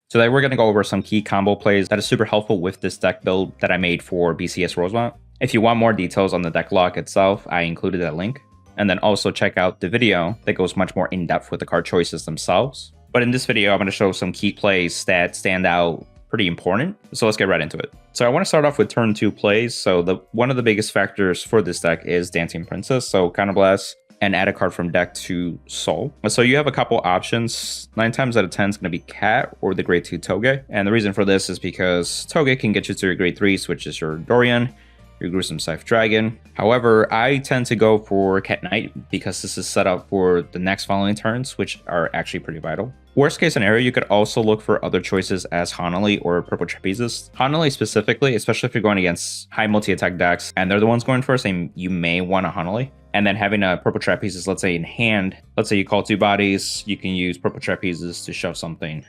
Today we're going to go over some key combo plays that is super helpful with this deck build that I made for BCS Rosemont. If you want more details on the deck log itself, I included that link. And then also check out the video that goes much more in depth with the card choices themselves. But in this video, I'm going to show some key plays that stand out pretty important. So let's get right into it. So I want to start off with turn 2 plays. So one of the biggest factors for this deck is Dancing Princess. So Counterblast and add a card from deck to soul. So you have a couple options. 9 times out of 10 is going to be Cat or the grade 2 Toge. And the reason for this is because Toge can get you to your grade 3s, which is your Dorian, your Gruesome Scythe Dragon. However, I tend to go for Cat Knight because this is set up for the next following turns, which are actually pretty vital. Worst case scenario, you could also look for other choices as Honoly or Purple Trapezist. Honoly specifically, especially if you're going against high multi-attack decks and they're the ones going first, and you may want a Honoly. And then having a Purple Trapezist, let's say in hand, let's say you call 2 bodies, you can use Purple Trapezist to shove something,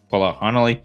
pull out Honoly,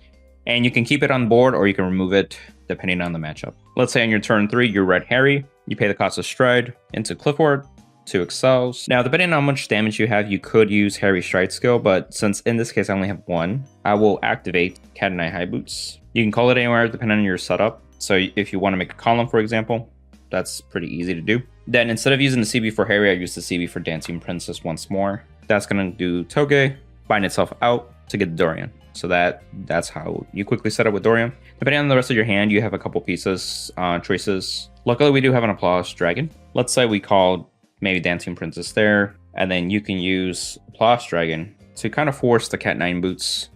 and you can keep it on board or you can remove it depending on the matchup. Let's say on your turn 3, you're Red Harri, you pay the cost of Stride into Clifford, 2 excels. Now, depending on how much damage you have, you could use Harry's Stride skill, but since in this case I only have 1, I will activate Cat and Eye High Boots. You can call it anywhere depending on your setup. So if you want to make a column, for example, that's pretty easy to do. Then instead of using the CB for Harry, I use the CB for Dancing Princess once more. That's going to do Toge, bind itself out to get Dorian. So that's how you quickly set up with Dorian. Depending on the rest of your hand, you have a couple pieces, choices. Luckily, we do have an Applause Dragon. Let's say we called maybe Dancing Princess there, and then you can use Applause Dragon to kind of force the Cat 9 boots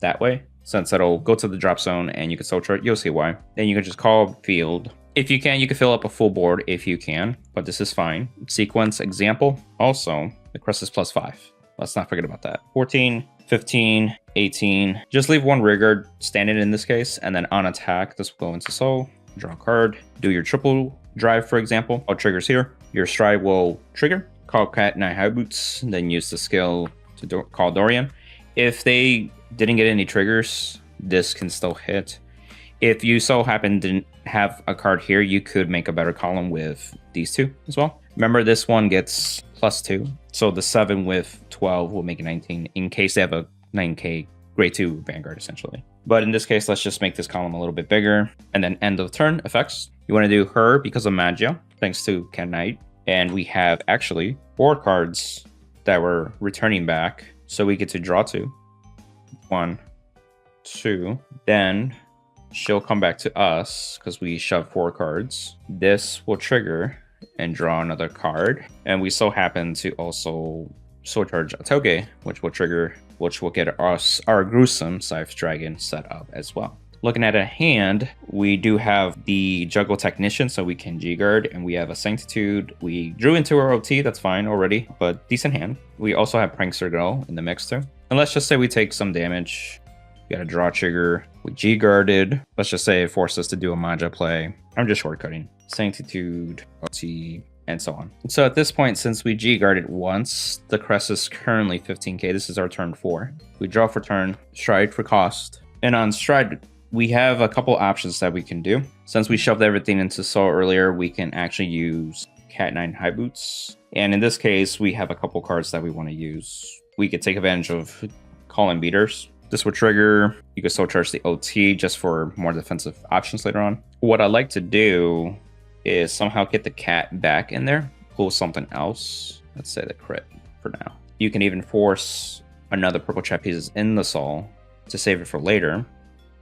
that way, since it'll go to the drop zone and you can soul chart. You'll see why. Then you can just call Field. If you can, you can fill up a full board if you can, but this is fine. Sequence example. Also, the Crest is +5. Let's not forget about that. 14, 15, 18. Just leave 1 Rigard standing in this case, and then on attack, this will go into soul. Draw a card. Do your triple drive, for example. All triggers here. Your Stride will trigger. Call Cat 9 High Boots, then use the skill to call Dorian. If they didn't get any triggers, this can still hit. If you so happen didn't have a card here, you could make a better column with these 2 as well. Remember, this one gets +2. So the 7 with 12 will make it 19 in case they have a 9k grade 2 Vanguard, essentially. But in this case, let's just make this column a little bit bigger. And then end of turn effects. You want to do her because of Maja, thanks to Cat Knight. And we have actually 4 cards that we're returning back. So we get to draw 2. 1, 2. Then she'll come back to us because we shove 4 cards. This will trigger and draw another card. And we so happen to also soul charge a Toge, which will trigger, which will get us our Gruesome Scythe Dragon set up as well. Looking at a hand, we do have the Juggle Technician, so we can G-Guard, and we have a Sanctitude. We drew into our OT, that's fine already, but decent hand. We also have Prankster Girl in the mix too. And let's just say we take some damage. We got a draw trigger. We G-Guarded. Let's just say it forced us to do a Maja play. I'm just shortcutting. Sanctitude, OT, and so on. So at this point, since we G-Guarded once, the Crest is currently 15k. This is our turn 4. We draw for turn, Stride for cost. And on Stride, we have a couple options that we can do. Since we shoved everything into soul earlier, we can actually use Cat 9 High Boots. And in this case, we have a couple cards that we want to use. We could take advantage of calling Beaters. This would trigger. You could soul charge the OT just for more defensive options later on. What I like to do is somehow get the cat back in there, pull something else. Let's say the crit for now. You can even force another Purple Trapezist in the soul to save it for later.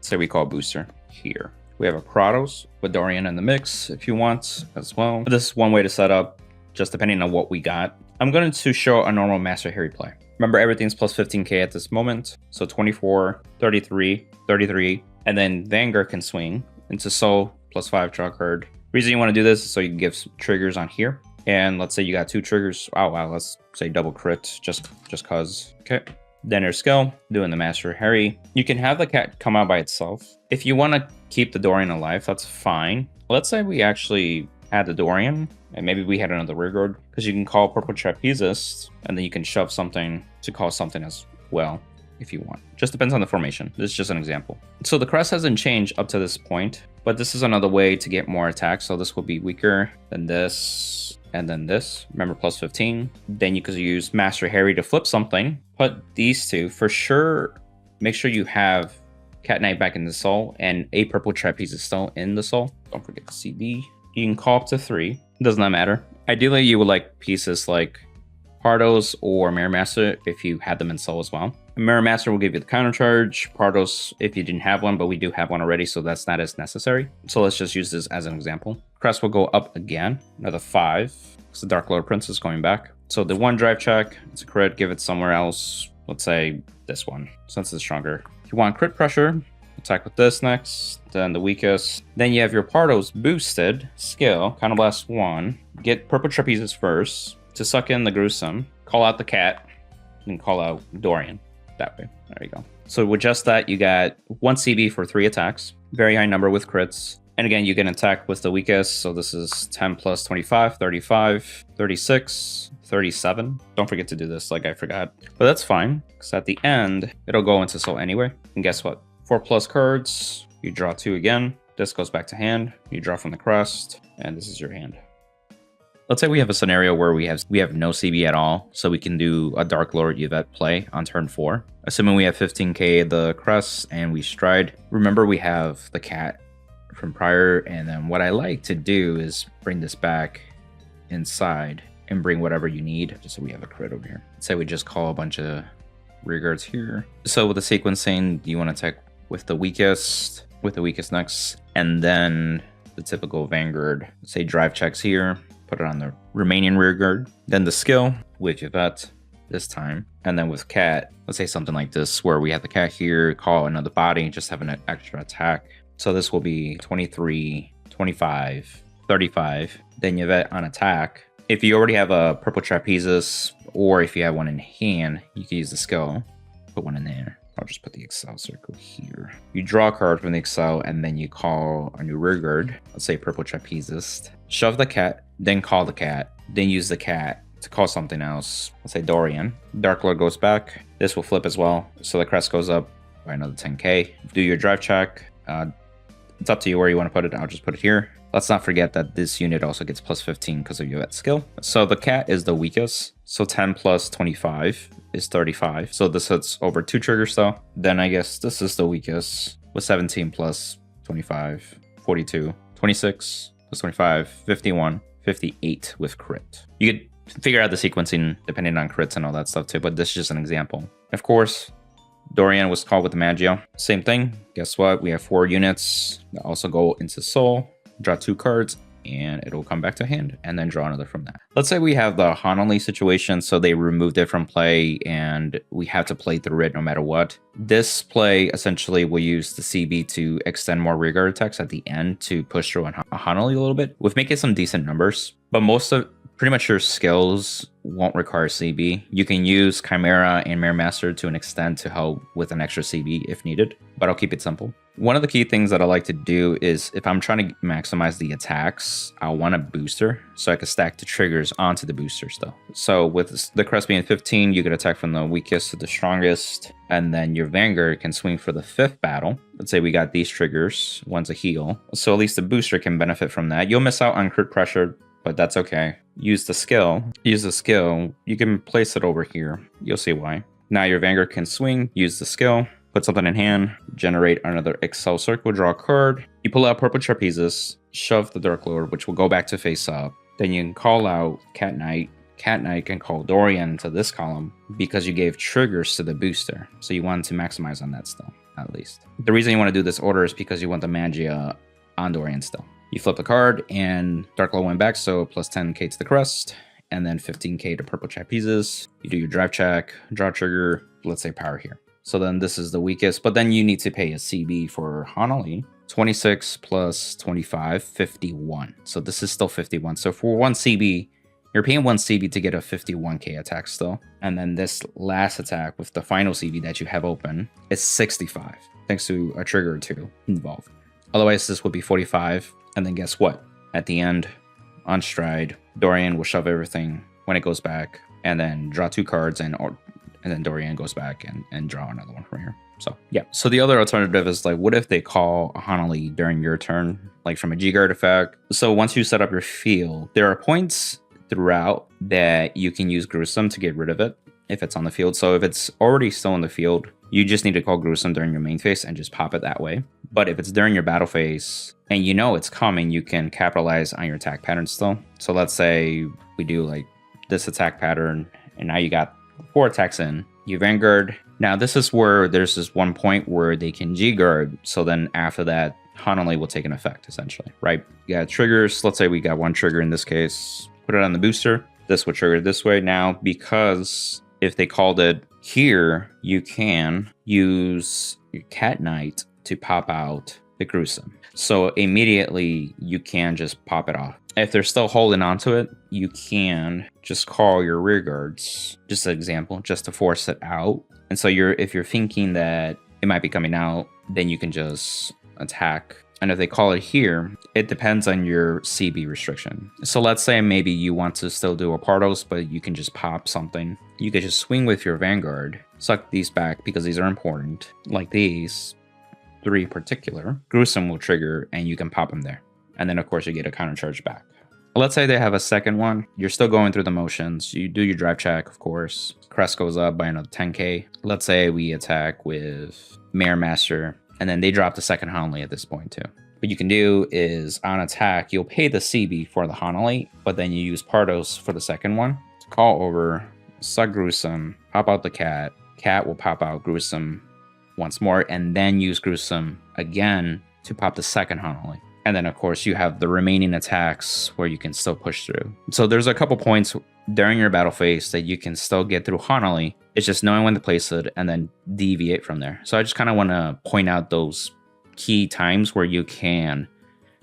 Say we call Booster here. We have a Kratos with Dorian in the mix if you want as well. This is one way to set up, just depending on what we got. I'm going to show a normal Master Harry play. Remember, everything's +15k at this moment. So 24, 33, 33, and then Vanguard can swing into soul +5 draw card. Reason you want to do this is so you can give triggers on here. And let's say you got 2 triggers. Oh wow, let's say double crit just cause. Okay. Then your skill, doing the Master Harry. You can have the cat come out by itself. If you want to keep the Dorian alive, that's fine. Let's say we actually had the Dorian, and maybe we had another Rigard, because you can call Purple Trapezist, and then you can shove something to call something as well, if you want. Just depends on the formation. This is just an example. So the Crest hasn't changed up to this point, but this is another way to get more attacks. So this will be weaker than this, and then this. Remember, +15. Then you could use Master Harry to flip something. Put these 2. For sure, make sure you have Cat Knight back in the soul, and a purple trapeze is still in the soul. Don't forget the CB. You can call up to 3. It does not matter. Ideally, you would like pieces like Pardos or Mirror Master if you had them in soul as well. Mirror Master will give you the counter charge. Pardos if you didn't have one, but we do have one already, so that's not as necessary. So let's just use this as an example. Crest will go up again, another 5. Because the Dark Lord Prince is going back. So the 1 drive check, it's a crit, give it somewhere else. Let's say this one, since it's stronger. If you want crit pressure, attack with this next, then the weakest. Then you have your Pardos boosted skill, Counterblast 1. Get purple trapezes first to suck in the gruesome. Call out the cat, and call out Dorian. That way. There you go. So with just that, you got 1 CB for 3 attacks. Very high number with crits. And again, you can attack with the weakest. So this is 10 plus 25, 35, 36, 37. Don't forget to do this like I forgot. But that's fine, because at the end, it'll go into soul anyway. And guess what? 4 plus cards. You draw 2 again. This goes back to hand. You draw from the crest. And this is your hand. Let's say we have a scenario where we have no CB at all, so we can do a Dark Lord Yvette play on turn 4. Assuming we have 15k the crest and we stride. Remember, we have the cat from prior, and then what I like to do is bring this back inside and bring whatever you need, just so we have a crit over here. Let's say we just call a bunch of rear guards here. So with the sequencing, you want to attack with the weakest next, and then the typical Vanguard, say drive checks here. Put it on the remaining rear guard. Then the skill with Yvette this time. And then with cat, let's say something like this, where we have the cat here, call another body, just have an extra attack. So this will be 23, 25, 35. Then Yvette on attack. If you already have a purple trapezes, or if you have one in hand, you can use the skill. Put one in there. I'll just put the Excel circle here. You draw a card from the Excel, and then you call a new rear guard. Let's say purple trapezist. Shove the cat, then call the cat, then use the cat to call something else. Let's say Dorian. Dark Lord goes back. This will flip as well. So the crest goes up by another 10k. Do your drive check. It's up to you where you want to put it. I'll just put it here. Let's not forget that this unit also gets plus 15 because of Yvette's skill. So the cat is the weakest. So 10 plus 25 is 35. So this hits over 2 triggers though. Then I guess this is the weakest with 17 plus 25, 42, 26 plus 25, 51, 58 with crit. You could figure out the sequencing depending on crits and all that stuff too, but this is just an example. Of course, Dorian was called with the Maja. Same thing. Guess what? We have 4 units that also go into soul. Draw 2 cards and it'll come back to hand, and then draw another from that. Let's say we have the Honoly situation, so they removed it from play and we have to play through it no matter what. This play essentially will use the CB to extend more rear guard attacks at the end to push through a Honoly a little bit, with making some decent numbers. But pretty much your skills won't require CB. You can use Chimera and Mirror Master to an extent to help with an extra CB if needed, but I'll keep it simple. One of the key things that I like to do is if I'm trying to maximize the attacks, I want a booster so I can stack the triggers onto the boosters though. So with the crest being 15, you could attack from the weakest to the strongest, and then your Vanguard can swing for the 5th battle. Let's say we got these triggers, one's a heal. So at least the booster can benefit from that. You'll miss out on crit pressure, but that's okay. Use the skill. You can place it over here. You'll see why. Now your Vanguard can swing, use the skill, put something in hand, generate another Excel circle, draw a card. You pull out purple trapezes, shove the Dark Lord, which will go back to face up. Then you can call out Cat Knight. Cat Knight can call Dorian into this column because you gave triggers to the booster. So you want to maximize on that still, at least. The reason you want to do this order is because you want the Magia on Dorian still. You flip the card and Dark Lord went back, so plus 10k to the crest, and then 15k to purple trapezes. You do your drive check, draw trigger, let's say power here. So then this is the weakest, but then you need to pay a CB for Honoly. 26 plus 25, 51. So this is still 51. So for 1 CB, you're paying 1 CB to get a 51k attack still. And then this last attack with the final CB that you have open is 65, thanks to a trigger or 2 involved. Otherwise, this would be 45. And then guess what? At the end, on stride, Dorian will shove everything when it goes back, and then draw 2 cards, and then Dorian goes back and draw another one from here. So yeah. So the other alternative is like, what if they call a Honoly during your turn, like from a G-Guard effect? So once you set up your field, there are points throughout that you can use Gruesome to get rid of it. if it's on the field. So if it's already still in the field, you just need to call Gruesome during your main phase and just pop it that way. But if it's during your battle phase and you know it's coming, you can capitalize on your attack pattern still. So let's say we do like this attack pattern, and now you got 4 attacks in. You Vanguard. Now this is where there's this one point where they can G-guard. So then after that, Honoly will take an effect essentially, right? You got triggers. Let's say we got 1 trigger in this case. Put it on the booster. This would trigger this way. Now, because if they called it here, you can use your Cat Knight to pop out the Gruesome. So immediately you can just pop it off. If they're still holding onto it, you can just call your rear guards, just an example, just to force it out. And so if you're thinking that it might be coming out, then you can just attack. And if they call it here, it depends on your CB restriction. So let's say maybe you want to still do a Pardos, but you can just pop something. You could just swing with your Vanguard, suck these back because these are important, like these 3 in particular. Gruesome will trigger and you can pop them there. And then of course you get a counter charge back. Let's say they have a second one. You're still going through the motions. You do your drive check, of course. Crest goes up by another 10k. Let's say we attack with Mayor Master, and then they drop the second Honoly at this point too. What you can do is on attack, you'll pay the CB for the Honoly, but then you use Pardos for the second one. Call over, suck Gruesome, pop out the Cat. Cat will pop out Gruesome once more, and then use Gruesome again to pop the second Honoly. And then of course you have the remaining attacks where you can still push through. So there's a couple points during your battle phase that you can still get through Honoly. It's just knowing when to place it and then deviate from there. So I just kind of want to point out those key times where you can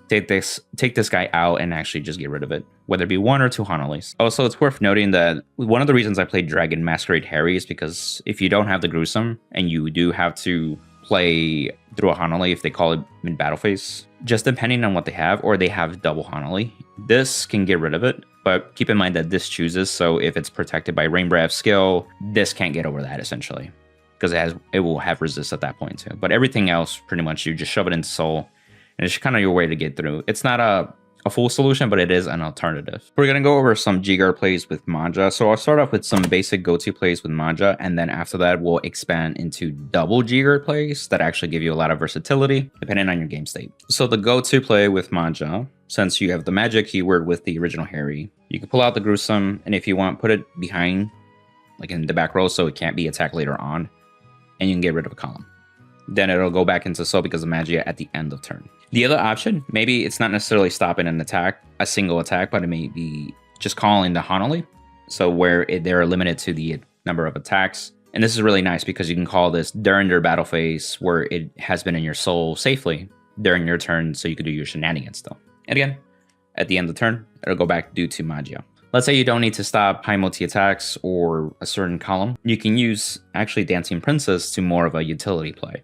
take this guy out and actually just get rid of it, whether it be 1 or 2 Honolys. Also, it's worth noting that one of the reasons I played Dragon Masquerade Harri is because if you don't have the Gruesome and you do have to play through a Honoly if they call it mid battle phase, just depending on what they have, or they have double Honoly, this can get rid of it. But keep in mind that this chooses, so if it's protected by Rain Breath skill, this can't get over that essentially, because it will have resist at that point too. But everything else, pretty much, you just shove it into Soul, and it's kind of your way to get through. It's not a full solution, but it is an alternative. We're gonna go over some G-guard plays with Maja. So I'll start off with some basic go-to plays with Maja, and then after that, we'll expand into double G-guard plays that actually give you a lot of versatility depending on your game state. So the go-to play with Maja, since you have the magic keyword with the original Harri, you can pull out the Gruesome, and if you want, put it behind, like in the back row, so it can't be attacked later on, and you can get rid of a column. Then it'll go back into Soul because of Magia at the end of turn. The other option, maybe it's not necessarily stopping an attack, a single attack, but it may be just calling the Honoly. So where they're limited to the number of attacks. And this is really nice because you can call this during their battle phase where it has been in your Soul safely during your turn, so you could do your shenanigans still. And again, at the end of the turn, it'll go back due to Magia. Let's say you don't need to stop high multi attacks or a certain column. You can use actually Dancing Princess to more of a utility play.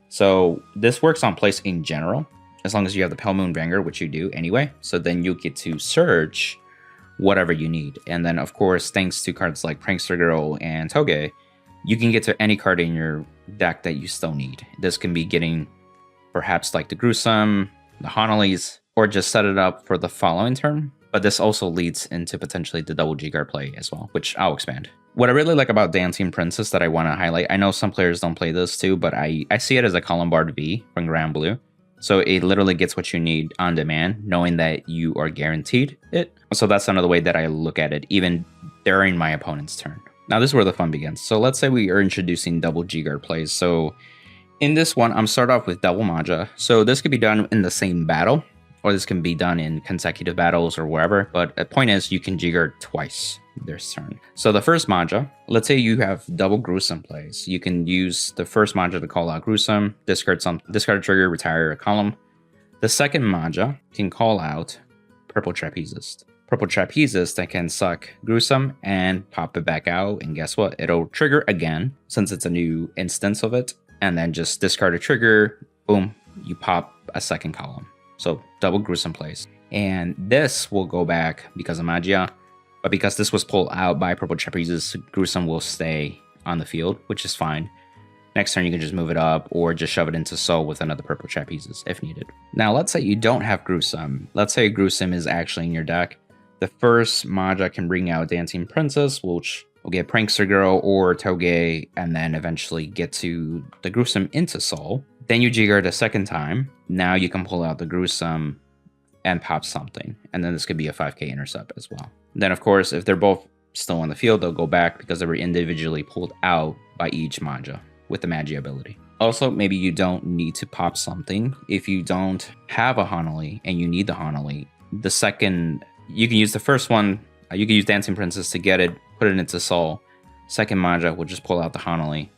So this works on place in general, as long as you have the Pale Moon Vanguard, which you do anyway. So then you get to search whatever you need. And then of course, thanks to cards like Prankster Girl and Toge, you can get to any card in your deck that you still need. This can be getting perhaps like the Gruesome, the Honolys, or just set it up for the following turn. But this also leads into potentially the double G-guard play as well, which I'll expand. What I really like about Dancing Princess that I want to highlight, I know some players don't play this too, but I see it as a Colombard V from Grand Blue. So it literally gets what you need on demand, knowing that you are guaranteed it. So that's another way that I look at it, even during my opponent's turn. Now this is where the fun begins. So let's say we are introducing double G-guard plays. So in this one, I'm start off with double Maja. So this could be done in the same battle, or this can be done in consecutive battles or wherever. But the point is, you can G-guard twice this turn. So the first Maja, let's say you have double Gruesome plays. You can use the first Maja to call out Gruesome, discard a trigger, retire a column. The second Maja can call out Purple Trapezist. Purple Trapezist that can suck Gruesome and pop it back out. And guess what? It'll trigger again, since it's a new instance of it. And then just discard a trigger, boom, you pop a second column. So double Gruesome plays. And this will go back because of Magia, but because this was pulled out by Purple Trapezist, Gruesome will stay on the field, which is fine. Next turn, you can just move it up or just shove it into Soul with another Purple Trapezist if needed. Now, let's say you don't have Gruesome. Let's say Gruesome is actually in your deck. The first Maja can bring out Dancing Princess, which we'll get Prankster Girl or Toge, and then eventually get to the Gruesome into Soul. Then you Jigger the second time. Now you can pull out the Gruesome and pop something. And then this could be a 5k intercept as well. Then of course, if they're both still on the field, they'll go back because they were individually pulled out by each Maja with the Magia ability. Also, maybe you don't need to pop something. If you don't have a Honoly and you need the Honoly, the second, you can use the first one, you can use Dancing Princess to get it, put it into Soul. Second Maja will just pull out the Honoly,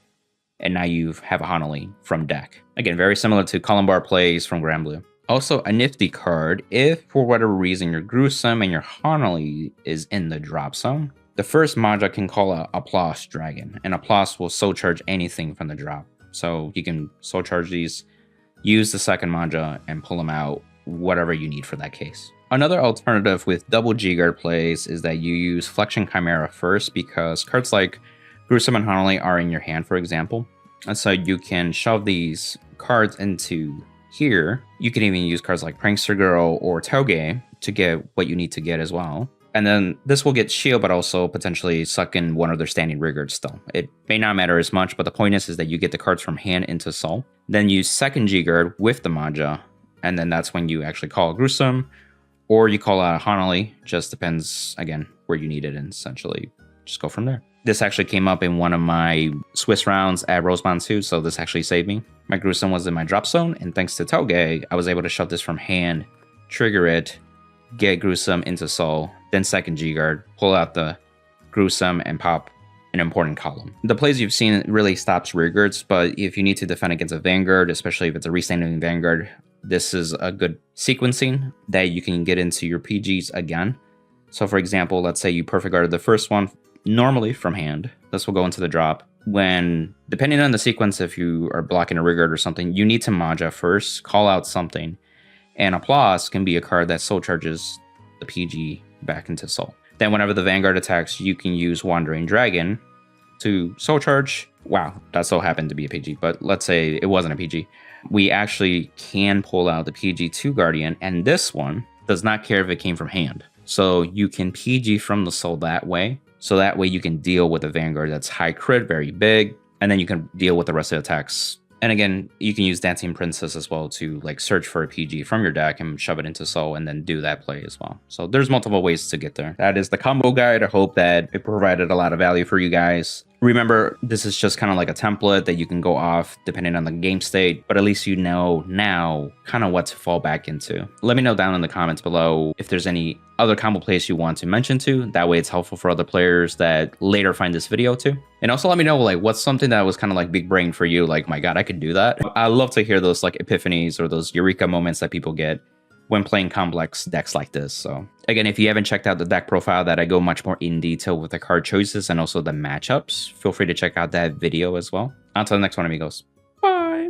and now you have a Honoly from deck. Again, very similar to Columbar plays from Grand Blue. Also, a nifty card, if for whatever reason your Gruesome and your Honoly is in the drop zone, the first Maja can call out Applause Dragon, and Applause will soul charge anything from the drop. So you can soul charge these, use the second Maja, and pull them out, whatever you need for that case. Another alternative with double G-Guard plays is that you use Flexion Chimera first, because cards like Gruesome and Honoly are in your hand, for example. And so you can shove these cards into here. You can even use cards like Prankster Girl or Toge to get what you need to get as well. And then this will get shield, but also potentially suck in one of their standing rigors still. It may not matter as much, but the point is that you get the cards from hand into Soul. Then use second G-Guard with the Maja, and then that's when you actually call a Gruesome, or you call out a Honoly. Just depends, again, where you need it, and essentially just go from there. This actually came up in one of my Swiss rounds at Rosemont too, so this actually saved me. My Gruesome was in my drop zone, and thanks to Toge, I was able to shove this from hand, trigger it, get Gruesome into Soul, then second G-Guard, pull out the Gruesome, and pop an important column. The plays you've seen really stops rearguards, but if you need to defend against a Vanguard, especially if it's a restanding Vanguard, this is a good sequencing that you can get into your PGs again. So for example, let's say you perfect guarded the first one normally from hand. This will go into the drop. When, depending on the sequence, if you are blocking a rearguard or something, you need to Maja first, call out something, and Applause can be a card that soul charges the PG back into Soul. Then whenever the Vanguard attacks, you can use Wandering Dragon to soul charge. Wow, that so happened to be a PG, but let's say it wasn't a PG. We actually can pull out the PG to Guardian, and this one does not care if it came from hand. So you can PG from the Soul that way. So that way you can deal with a Vanguard that's high crit, very big, and then you can deal with the rest of the attacks. And again, you can use Dancing Princess as well to like search for a PG from your deck and shove it into Soul and then do that play as well. So there's multiple ways to get there. That is the combo guide. I hope that it provided a lot of value for you guys. Remember, this is just kind of like a template that you can go off depending on the game state, but at least you know now kind of what to fall back into. Let me know down in the comments below if there's any other combo plays you want to mention to. That way it's helpful for other players that later find this video too. And also let me know like what's something that was kind of like big brain for you, like my god, I could do that. I love to hear those like epiphanies or those eureka moments that people get when playing complex decks like this. So again, if you haven't checked out the deck profile that I go much more in detail with the card choices and also the matchups, feel free to check out that video as well. Until the next one, amigos.